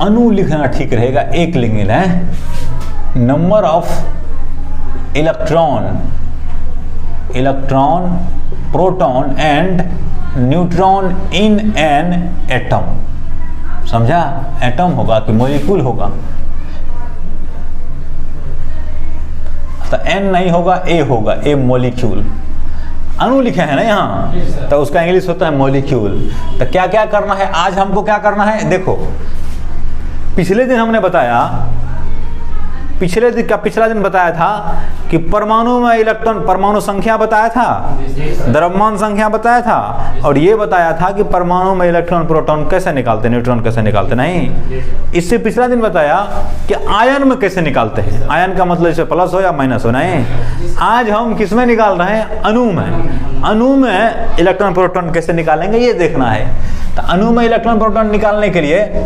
अणु लिखना ठीक रहेगा, एक लिखेंगे है number of electron, proton and neutron in an atom. समझा? एटम होगा कि मॉलिक्यूल होगा, तो एन नहीं होगा, ए होगा, ए मॉलिक्यूल। अणु लिखे हैं ना यहाँ, तो उसका इंग्लिश होता है मॉलिक्यूल। तो क्या क्या करना है आज हमको, क्या करना है देखो, पिछले दिन हमने बताया, पिछला दिन बताया था कि परमाणु में इलेक्ट्रॉन, परमाणु संख्या बताया था, द्रव्यमान संख्या बताया था, और ये बताया था कि परमाणु में इलेक्ट्रॉन प्रोटॉन कैसे निकालते, न्यूट्रॉन कैसे निकालते। नहीं, इससे पिछला दिन बताया कि आयन में कैसे निकालते हैं। आयन का मतलब इसे प्लस हो या माइनस हो। नहीं, आज हम किस में निकाल रहे हैं? अणु में। अणु में इलेक्ट्रॉन प्रोटॉन कैसे निकालेंगे ये देखना है। तो अणु में इलेक्ट्रॉन प्रोटॉन निकालने के लिए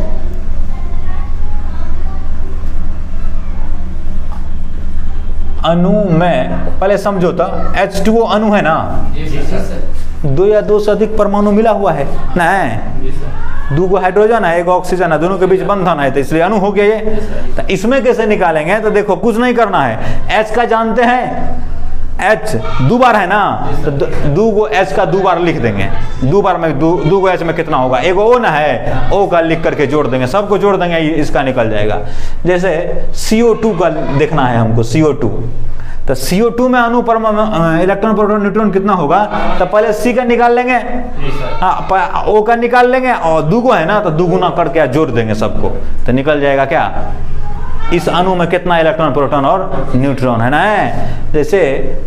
अणु में पहले समझो तो H2O अणु है ना, दो या दो से अधिक परमाणु मिला हुआ है ना, दो को हाइड्रोजन है, एक ऑक्सीजन है, दोनों के बीच बंधन है, तो इसलिए अणु हो गया ये। तो इसमें कैसे निकालेंगे? तो देखो कुछ नहीं करना है, H का जानते हैं, H दो बार है ना, तो दो को H का दो बार लिख देंगे। दो बार में दो को H में कितना होगा? एक O ना है, O का लिख करके जोड़ देंगे, सबको जोड़ देंगे, इसका निकल जाएगा। जैसे CO2 का देखना है हमको, CO2, तो CO2 में अणु पर इलेक्ट्रॉन प्रोटॉन न्यूट्रॉन कितना होगा? तो पहले C का निकाल लेंगे, हाँ O का निकाल लेंगे, और दो को है ना तो दो गुना करके जोड़ देंगे सबको, तो निकल जाएगा क्या? इस अणु में कितना इलेक्ट्रॉन प्रोटॉन और न्यूट्रॉन है ना। जैसे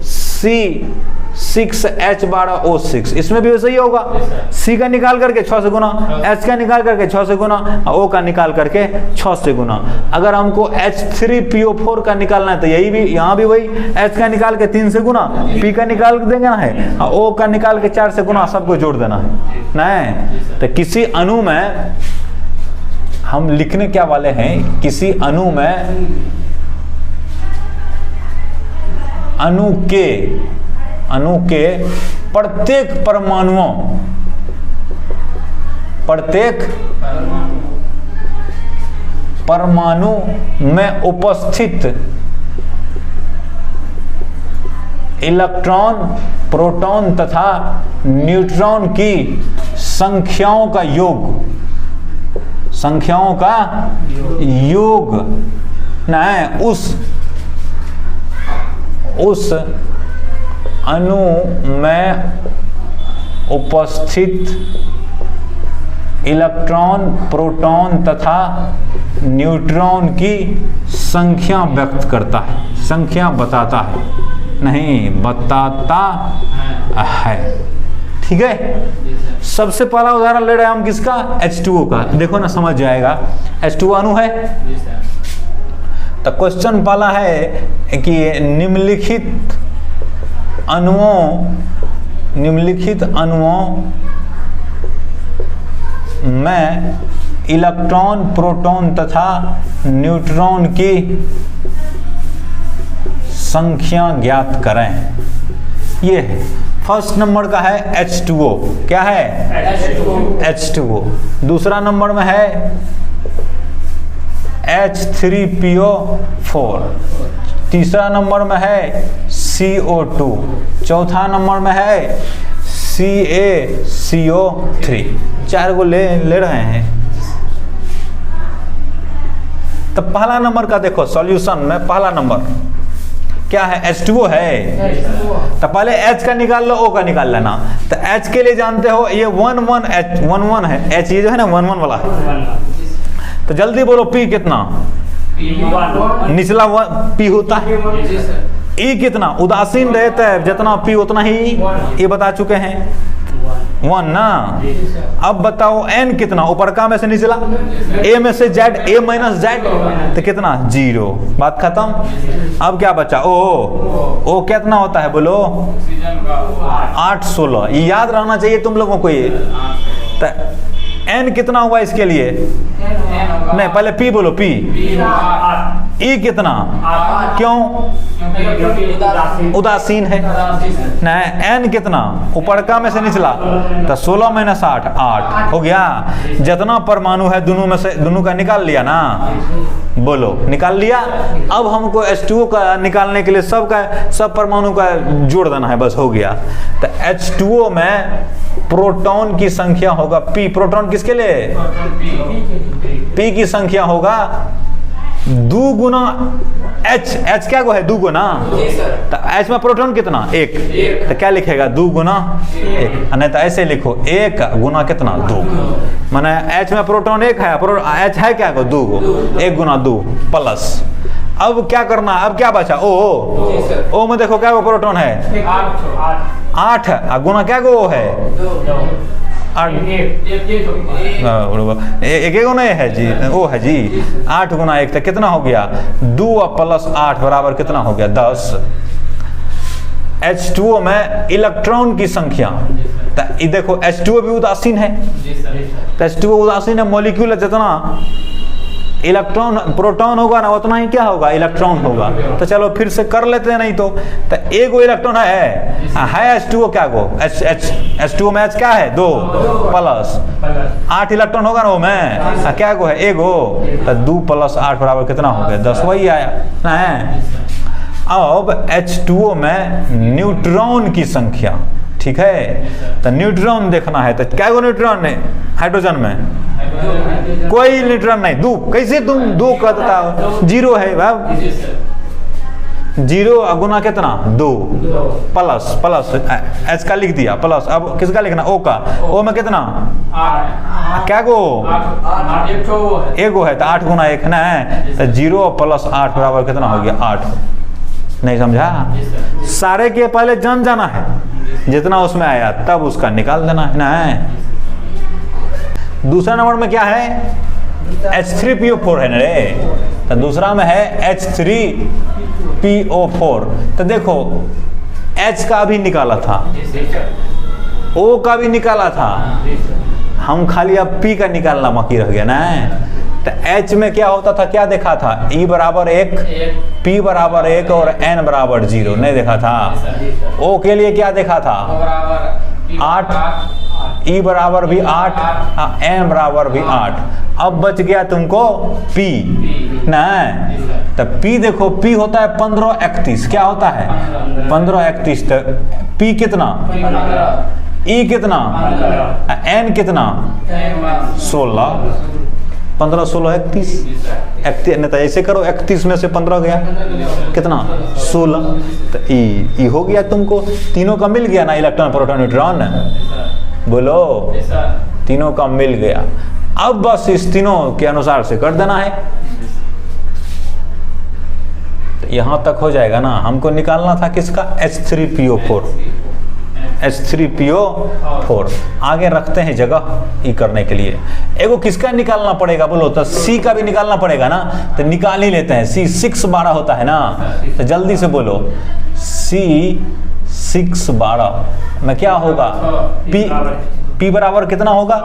C6H12O6, इसमें भी वैसे ही होगा, C का निकाल करके 6 से गुना, H का निकाल करके 6 से गुना, O का निकाल करके 6 से गुना। अगर हमको H3PO4 का निकालना है तो यही भी, यहाँ भी वही, H का निकाल के 3 से गुना, P का निकाल देंगे ना है, O का निकाल के 4 से गुना, सबको जोड़ देना है ना। तो किसी अणु में हम लिखने क्या वाले हैं, किसी अणु में अणु के प्रत्येक परमाणु में उपस्थित इलेक्ट्रॉन, प्रोटॉन तथा न्यूट्रॉन की संख्याओं का योग ना है, उस अणु में उपस्थित इलेक्ट्रॉन, प्रोटॉन तथा न्यूट्रॉन की संख्या व्यक्त करता है, संख्या बताता है, नहीं बताता है। ठीक है, सबसे पहला उदाहरण ले रहे हैं हम किसका? H2O का। देखो ना, समझ जाएगा। H2O अणु है, तो क्वेश्चन पहला है कि निम्नलिखित अणुओं में इलेक्ट्रॉन, प्रोटॉन तथा न्यूट्रॉन की संख्या ज्ञात करें। ये है फर्स्ट नंबर का है H2O। क्या है? H2O। दूसरा नंबर में है H3PO4। तीसरा नंबर में है CO2। चौथा नंबर में है CaCO3। 4 को ले रहे हैं। तो पहला नंबर का देखो, सॉल्यूशन में पहला नंबर क्या है? H2O है। तो पहले H का निकाल लो, O का निकाल लेना। तो H के लिए जानते हो ये 1,1 है, H ये जो है ना 1,1 वाला है। तो जल्दी बोलो P कितना? निचला P होता है। E कितना? उदासीन रहता है, जितना P उतना ही ये बता चुके हैं, 1 ना। अब बताओ N कितना? ऊपर का में से निचला, A में से Z, A माइनस Z, तो कितना? 0। बात खत्म। अब क्या बचा? O कितना होता है बोलो? 816। ये याद रहना चाहिए तुम लोगों को ये। तो N कितना हुआ इसके लिए? नहीं, पहले P बोलो, P ई कितना, क्यों, उदासीन है। नहीं, एन कितना, ऊपरका में से निचला, तो 16 - 8 8 हो गया। जितना परमाणु है दोनों में से, दोनों का निकाल लिया ना, बोलो निकाल लिया। अब हमको H2O का निकालने के लिए सब परमाणु का जोड़ देना है, बस हो गया। तो H2O में प्रोटॉन की संख्या होगा P। प्रोटॉन किसके लिए, P की संख्या होगा 2 गुना H। H क्या को है, 2 गुना, तो H में प्रोटॉन कितना, 1, तो क्या लिखेगा 2 गुना 1, नहीं तो ऐसे लिखो 1 गुना कितना, 2। माने H में प्रोटॉन 1 है, H है क्या को 2 को, 1 गुना 2 प्लस। अब क्या करना, अब क्या बचा, O में देखो क्या को प्रोटॉन है 8, गुना क्या को है 8, एक नहीं है जी, वो है जी 8 गुना 1, तो कितना हो गया 2 प्लस 8 बराबर कितना हो गया 10। H2O में इलेक्ट्रॉन की संख्या, तो देखो H2O भी उदासीन है, तो H2O उदासीन है, मॉलिक्यूल जितना इलेक्ट्रॉन प्रोटॉन होगा ना उतना ही क्या होगा, इलेक्ट्रॉन होगा। तो चलो फिर से कर लेते हैं, नहीं तो एक इलेक्ट्रॉन है H2O क्या को, H2O में H क्या है 2 प्लस 8 इलेक्ट्रॉन होगा ना वो में क्या को है 1 हो, तो 2 प्लस 8 बराबर कितना हो गया 10, वही आया ना है। अब H2O में न्यूट्रॉन की संख्या, ठीक है, तो न्यूट्रॉन देखना है, तो क्या को न्यूट्रॉन है हाइड्रोजन में, कोई न्यूट्रॉन नहीं, 2, कैसे तुम 2 कर देता हो, 0 है भाई, 0 गुना कितना 2 प्लस H का लिख दिया प्लस। अब किसका लिखना, O का, O में कितना 8, क्या को 1 है, तो 8 गुना 1 ना है, तो 0 प्लस 8 बराबर कितना हो गया 8। नहीं समझा, सारे के पहले जाना है, जितना उसमें आया तब उसका निकाल देना है ना। दूसरा नंबर में क्या है H3PO4 है ना रे, तो दूसरा में है H3PO4। तो देखो H का भी निकाला था, O का भी निकाला था, हम खाली अब P का निकालना बाकी रह गया ना। तो H में क्या होता था, क्या देखा था, E बराबर 1, P बराबर 1 और N बराबर 0 नहीं देखा था। O के लिए क्या देखा था 8, E बराबर भी 8, N बराबर भी 8। अब बच गया तुमको P ना, तो P देखो P होता है 1531, क्या होता है 1531, तो P कितना, E कितना, N कितना 16, 15 16 31, नहीं तो ऐसे करो 31 में से 15 गया कितना 16, तो ई हो गया तुमको, तीनों का मिल गया ना, इलेक्ट्रॉन प्रोटॉन न्यूट्रॉन, बोलो तीनों का मिल गया। अब बस इस तीनों के अनुसार से कर देना है, तो यहां तक हो जाएगा ना। हमको निकालना था किसका H3PO4, H3PO4 आगे रखते हैं जगह ई करने के लिए। एगो किसका निकालना पड़ेगा बोलो, तो C का भी निकालना पड़ेगा ना, तो निकाल ही लेते हैं। C 6 12 होता है ना, तो जल्दी से बोलो C 6 12 में क्या होगा, P बराबर कितना होगा,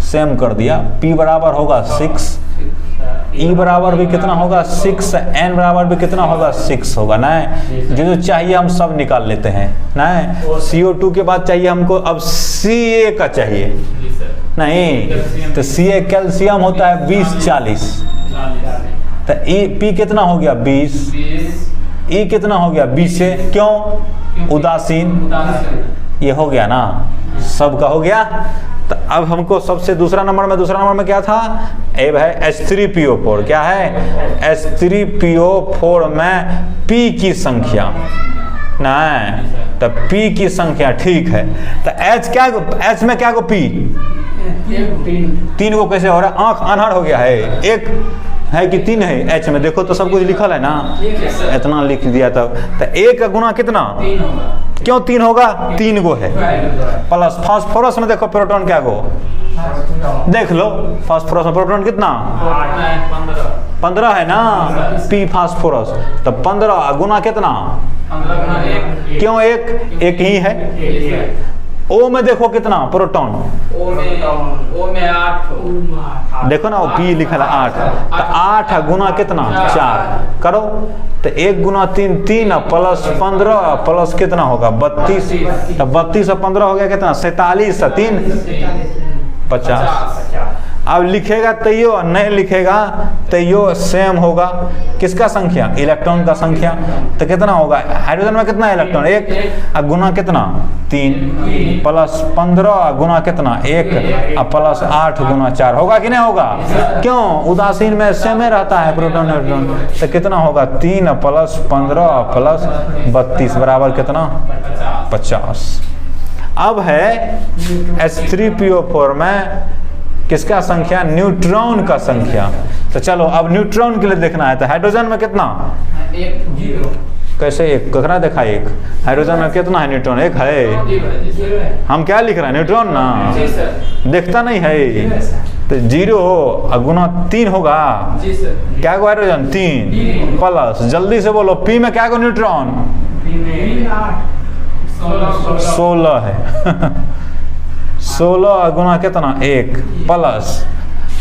सेम कर दिया, P बराबर होगा 6, E बराबर भी कितना होगा 6, N बराबर भी कितना होगा 6 होगा ना। जो चाहिए हम सब निकाल लेते हैं ना। CO2 के बाद चाहिए हमको अब Ca का चाहिए नहीं, तो Ca कैल्शियम होता है 20 40, तो P कितना हो गया 20, E कितना हो गया 20 से, क्यों उदासीन, ये हो गया ना, सबका हो गया। तो अब हमको सबसे दूसरा नंबर में क्या था, अब है H3PO4, क्या है H3PO4 में P की संख्या ना, तो P की संख्या ठीक है। तो H में क्या को P 3 को कैसे हो रहा है, आंख अनहर हो गया है, 1 है कि 3 है, H में देखो तो सब कुछ लिखल है ना, इतना लिख दिया तब। तो 1 का गुना कितना, क्यों 3 होगा, 3 गो है प्लस फास्फोरस में देखो प्रोटॉन क्या गो, देख लो फास्फोरस में प्रोटॉन कितना 15 है ना, P फास्फोरस, तो 15 गुना कितना, क्यों 1 ही है। O में देखो कितना प्रोटॉन, O में 8 देखो ना वो पी लिखा है 8, तो 8 गुना कितना 4 करो, तो 1 गुना 3 3 प्लस 15 प्लस कितना होगा 32, तो 32 और 15 हो गया कितना 47, 3 50। अब लिखेगा तैयो और नहीं लिखेगा तैयो सेम होगा। किसका संख्या? इलेक्ट्रॉन का संख्या। तो कितना होगा? हाइड्रोजन में कितना इलेक्ट्रॉन? 1 गुना कितना 3 प्लस 15 गुना कितना 1 प्लस 8 गुना 4 होगा कि नहीं होगा? क्यों? उदासीन में सेम ही रहता है प्रोटॉन न्यूट्रॉन। तो कितना होगा 3 प्लस 15 प्लस 32 बराबर कितना 50। अब है H3PO4 में किसका संख्या? न्यूट्रॉन का संख्या। तो चलो अब न्यूट्रॉन के लिए देखना है। तो हाइड्रोजन में कितना 1 कैसे 1 ककरा देखा 1 हाइड्रोजन में कितना है न्यूट्रॉन? 1 है। हम क्या लिख रहे हैं न्यूट्रॉन ना, देखता नहीं है। तो 0 गुना 3 होगा क्या को हाइड्रोजन 3 प्लस जल्दी से बोलो पी में क्या को न्यूट्रॉन 16 है। 16 गुना कितना 1 प्लस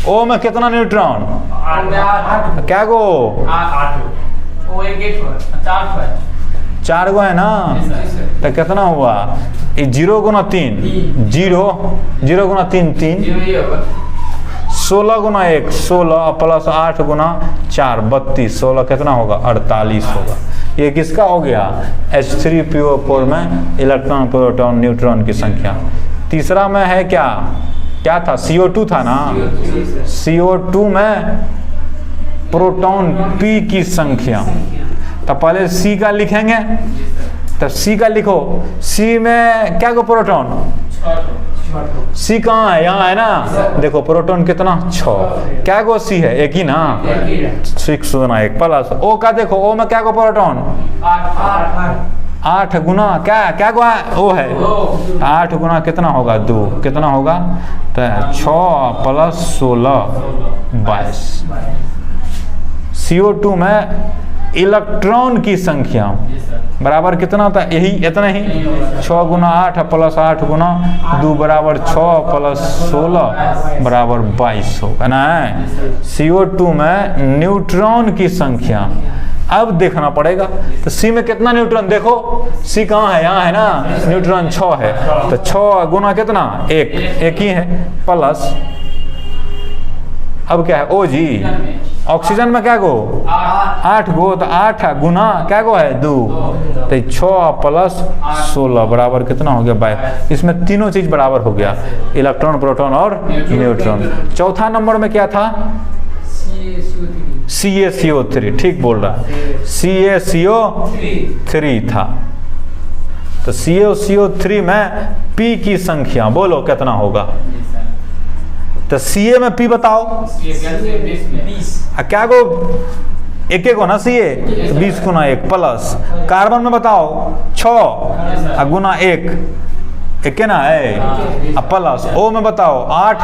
ओ में कितना न्यूट्रॉन क्या गो 4 गो है ना। तो कितना हुआ 0 गुना 3 0 गुना 3 3 16 गुना 1 16 प्लस 8 गुना 4 32 16 कितना होगा 48 होगा। ये किसका हो गया? H3PO4 में इलेक्ट्रॉन प्रोटॉन न्यूट्रॉन की संख्या। तीसरा में है क्या था? CO2 था ना। CO2 में प्रोटॉन P की संख्या। तो पहले C का लिखेंगे, तो C का लिखो। C में क्या को प्रोटॉन C कहाँ है? यहाँ है ना। देखो प्रोटॉन कितना 6 क्या को C है 1 ही ना 6 गुना 1 प्लस O का देखो O में क्या को प्रोटॉन 8 गुना क्या को O है 8 गुना कितना होगा 2 कितना होगा? तो 6 प्लस 16 22। CO2 में इलेक्ट्रॉन की संख्या बराबर कितना होता है? यही इतना ही 6 गुना 8 प्लस 8 गुना 2 बराबर 6 प्लस 16 बराबर 22 होगा ना। CO2 में न्यूट्रॉन की संख्या अब देखना पड़ेगा। तो C में कितना न्यूट्रॉन देखो C कहाँ है? यहाँ है ना। न्यूट्रॉन 6 है, तो 6 गुना कितना 1 ही है प्लस अब क्या है O जी। ऑक्सीजन में क्या गो 8 गो, तो 8 गुना क्या गो है 2, तो 6 प्लस 16 बराबर कितना हो गया 22। इसमें तीनों चीज बराबर हो गया, इलेक्ट्रॉन प्रोटॉन और न्यूट्रॉन। चौथा नंबर में क्या था? CaCO3 ठीक बोल रहा है, CaCO3 था। तो CaCO3 में P की संख्या बोलो कितना होगा? तो Ca में P बताओ। क्या को 1 को ना Ca 20 गुना 1 प्लस कार्बन में बताओ 6 गुना 1 ना है प्लस O में बताओ 8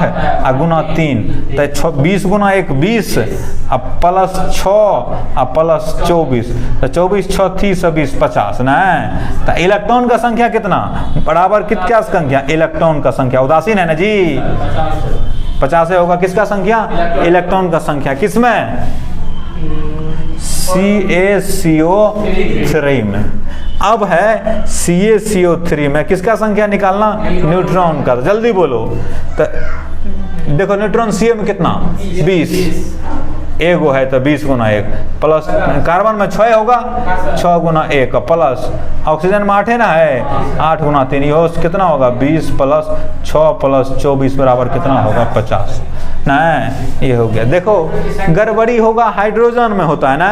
गुना 3 तो 20 गुना 1 20 प्लस 6 प्लस 24 तो 24 6 30 20 50 ना। तो इलेक्ट्रॉन का संख्या कितना बराबर क्या संख्या? इलेक्ट्रॉन का संख्या उदासीन है ना जी 50 से होगा। किसका संख्या? इलेक्ट्रॉन का संख्या। किसमें? CaCO3 में। अब है CaCO3 में किसका संख्या निकालना? न्यूट्रॉन का। जल्दी बोलो। तो देखो न्यूट्रॉन Ca में कितना 20 एगो है तो 20 गुना 1 प्लस कार्बन में 6 होगा 6 गुना 1 प्लस ऑक्सीजन में 8 है ना है 8 गुना 3 ये कितना होगा 20 प्लस 6 प्लस 24 बराबर कितना होगा 50 ना। ये हो गया। देखो गड़बड़ी होगा हाइड्रोजन में होता है ना,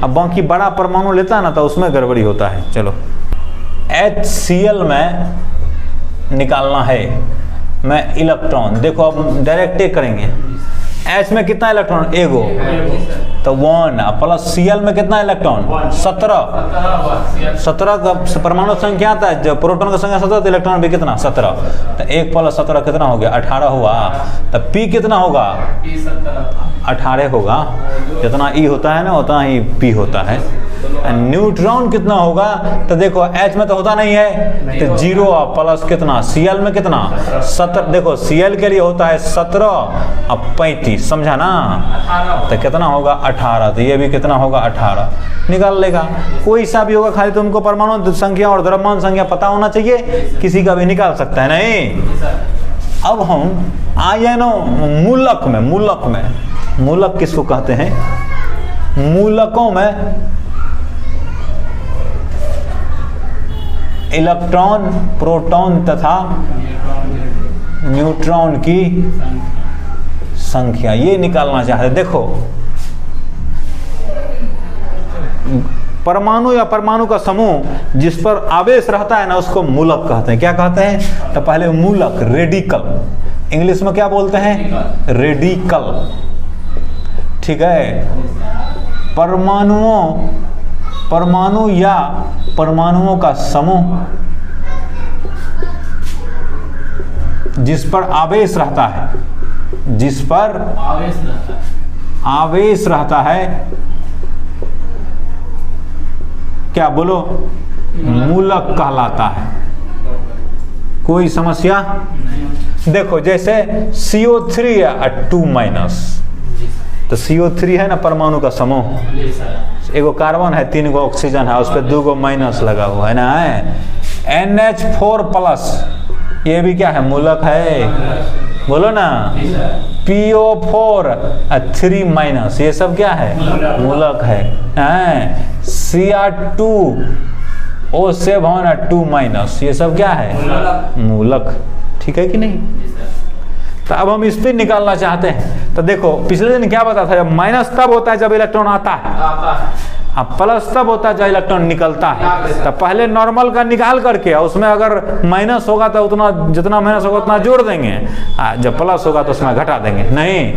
अब बाकी बड़ा परमाणु लेता है ना तो उसमें गड़बड़ी होता है। चलो HCl में निकालना है मैं इलेक्ट्रॉन। देखो अब डायरेक्ट करेंगे। H में कितना इलेक्ट्रॉन? एगो तो 1 प्लस Cl में कितना इलेक्ट्रॉन? 17 का परमाणु संख्या आता है। जब प्रोटॉन का संख्या 17 तो इलेक्ट्रॉन भी कितना 17 तो 1 प्लस 17 कितना हो गया 18 हुआ। तो P कितना होगा 18 होगा। जितना E होता है ना उतना ही P होता है। न्यूट्रॉन कितना होगा, तो देखो H में तो होता नहीं है, तो 0 प्लस कितना, Cl में कितना 17, देखो Cl के लिए होता है 17 और 35, समझा ना, तो कितना होगा 18, तो ये भी कितना होगा 18, निकाल लेगा। कोई सा भी होगा, खाली तुमको परमाणु संख्या और द्रव्यमान संख्या पता होना चाहिए, किसी का भी निकाल सकता है। नहीं, अब हम आयनों मूलक में मूलक किसको कहते हैं, मूलकों में इलेक्ट्रॉन, प्रोटॉन तथा न्यूट्रॉन की संख्या ये निकालना चाहते हैं। देखो परमाणु या परमाणु का समूह जिस पर आवेश रहता है ना, उसको मूलक कहते हैं। क्या कहते हैं, तो पहले मूलक, रेडिकल, इंग्लिश में क्या बोलते हैं, रेडिकल, ठीक है। परमाणु या परमाणुओं का समूह जिस पर आवेश रहता है, जिस पर आवेश रहता है, क्या बोलो, मूलक कहलाता है। कोई समस्या? देखो जैसे CO3 है 2-, तो CO3 है ना परमाणु का समूह, एगो कार्बन है, 3 गो ऑक्सीजन है, उस पर 2 गो माइनस लगा हुआ है ना, है NH4+, ये भी क्या है, मूलक है, बोलो ना। PO4 3-, ये सब क्या है, मूलक है। Cr2O7 2-, ये सब क्या है, मूलक, ठीक है कि नहीं। तो अब हम स्पिन निकालना चाहते हैं, तो देखो पिछले दिन क्या बता था, जब माइनस तब होता है जब इलेक्ट्रॉन आता है, अब प्लस तब होता है जब इलेक्ट्रॉन निकलता है। तो पहले नॉर्मल का निकाल करके उसमें अगर माइनस होगा तो उतना, जितना माइनस होगा उतना जोड़ देंगे, जब प्लस होगा तो उसमें घटा देंगे। नहीं,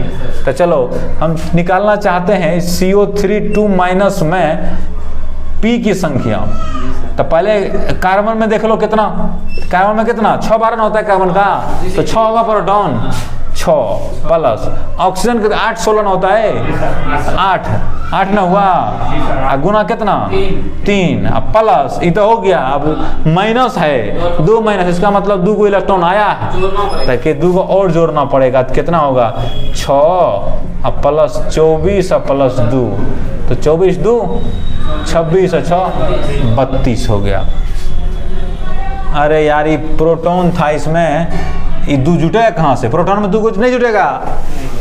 तो चलो हम निकालना चाहते हैं CO3 2- में P की संख्या। तो पहले कार्बन में देख लो कितना, कार्बन में कितना 6 बारन होता है कार्बन का, तो 6 होगा प्रोटॉन, 6 प्लस ऑक्सीजन का 8 16 होता है, 8 न हुआ, गुना कितना 3 प्लस, ये तो हो गया। अब माइनस है 2-, इसका मतलब 2 को इलेक्ट्रॉन आया है, ताकि 2 को और जोड़ना पड़ेगा, तो कितना होगा 6 प्लस 24 प्लस 2, तो 24 2 26 और 6 32 हो गया। अरे यार ये प्रोटॉन था, इसमें ये 2 जुटेगा कहाँ से, प्रोटॉन में 2 कुछ नहीं जुटेगा,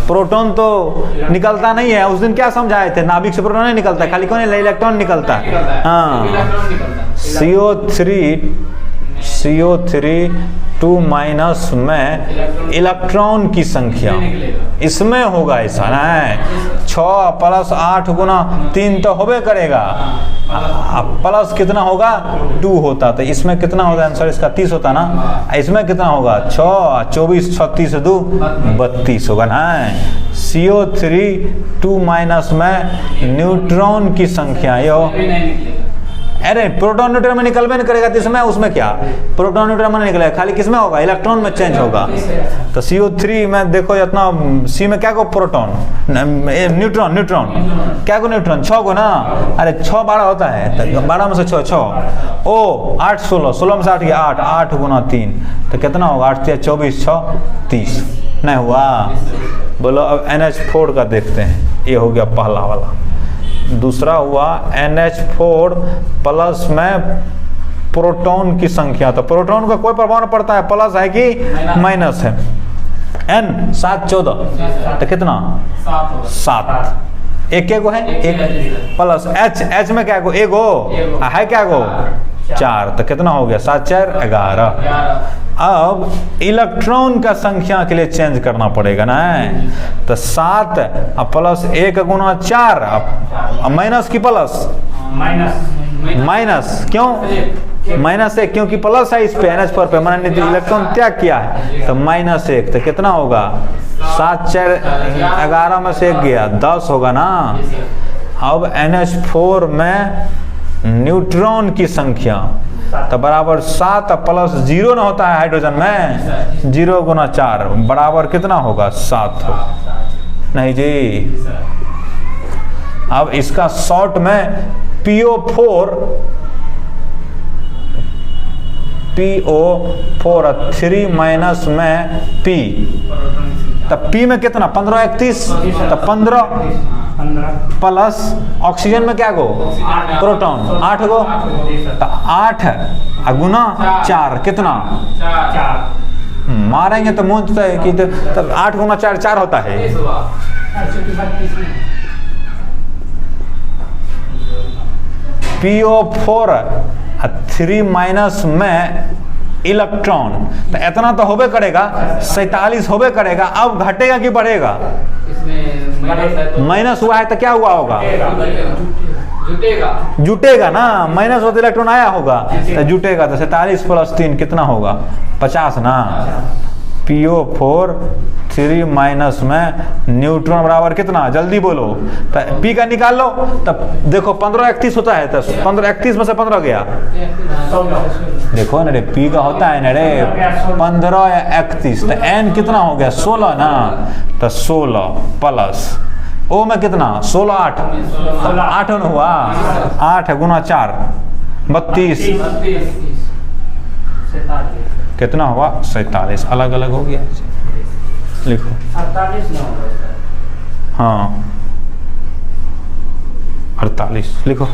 प्रोटॉन तो निकलता नहीं है। उस दिन क्या समझाए थे, नाभिक से प्रोटॉन नहीं निकलता, खाली कौन है, इलेक्ट्रॉन निकलता है। हाँ, CO3 2- में इलेक्ट्रॉन की संख्या इसमें होगा ऐसा ना, 6 प्लस 8 गुना 3 तो होबे करेगा, प्लस कितना होगा 2 होता, तो इसमें कितना होगा आंसर इसका 30 होता ना, इसमें कितना होगा 6 24 36 2 32 होगा ना। CO3 2- में न्यूट्रॉन की संख्या यो, अरे प्रोटॉन न्यूट्रॉन में निकलबे नहीं करेगा, तो इसमें उसमें क्या, प्रोटॉन न्यूट्रॉन में निकलेगा, खाली किसमें होगा, इलेक्ट्रॉन में चेंज होगा। तो CO3 में देखो इतना, C में क्या को प्रोटॉन, न्यूट्रॉन क्या को न्यूट्रॉन 6 को ना, अरे 6 12 होता है, तो 12 में से 6 ओ 8 16 में से 8 8 गुना 3, तो कितना होगा 8 3 24 6 30, नहीं हुआ। बोलो अब NH4 का देखते हैं, ये हो गया पहला वाला। दूसरा हुआ NH4 प्लस में प्रोटॉन की संख्या, तो प्रोटॉन का कोई प्रभाव नहीं पड़ता है, प्लस है कि माइनस है। N 7 14, तो कितना 7, एक को है, एक प्लस H में क्या को, एक हो है, क्या को 4, तो कितना हो गया 7 4 11। अब इलेक्ट्रॉन का संख्या के लिए चेंज करना पड़ेगा ना, तो 7 प्लस 1 गुना 4, माइनस की प्लस, माइनस क्यों, माइनस 1 क्योंकि प्लस है इस पे NH4 पे, मैंने इलेक्ट्रॉन त्याग किया है, तो -1, तो कितना होगा 7 4 11 में से 1 गया 10 होगा ना। अब NH4 में न्यूट्रॉन की संख्या तो बराबर 7 प्लस 0 ना होता है हाइड्रोजन में, 0 गुना 4 बराबर कितना होगा 7 हो, नहीं जी। अब इसका शॉर्ट में PO4 3 माइनस में P, तब P में कितना 15 31, तब 15 प्लस ऑक्सीजन में क्या गो प्रोटॉन 8 गो, तो 8 गुना 4 कितना मारेंगे तो मुझ है कि तब 8 गुना 4 4 होता है। PO4 3 माइनस में इलेक्ट्रॉन, तो इतना तो होबे करेगा 47 होबे करेगा। अब घटेगा कि बढ़ेगा? माइनस हुआ है तो क्या हुआ होगा? जुटेगा ना, माइनस होते इलेक्ट्रॉन आया होगा तो जुटेगा। तो 47 प्लस 3 कितना होगा 50 ना। PO4 3 माइनस में न्यूट्रॉन बराबर कितना, जल्दी बोलो। तो P का निकाल लो, तब देखो 15 31 होता है, तो 15 31 में से 15 गया, देखो ना रे P का होता है ना रे 15 या 31, तो N कितना हो गया 16 ना। तो 16 प्लस O में कितना 16 8 8 हुआ, 8 गुना 4 32, कितना हुआ 47। अलग अलग हो गया, लिखो 48 हाँ 48 लिखो।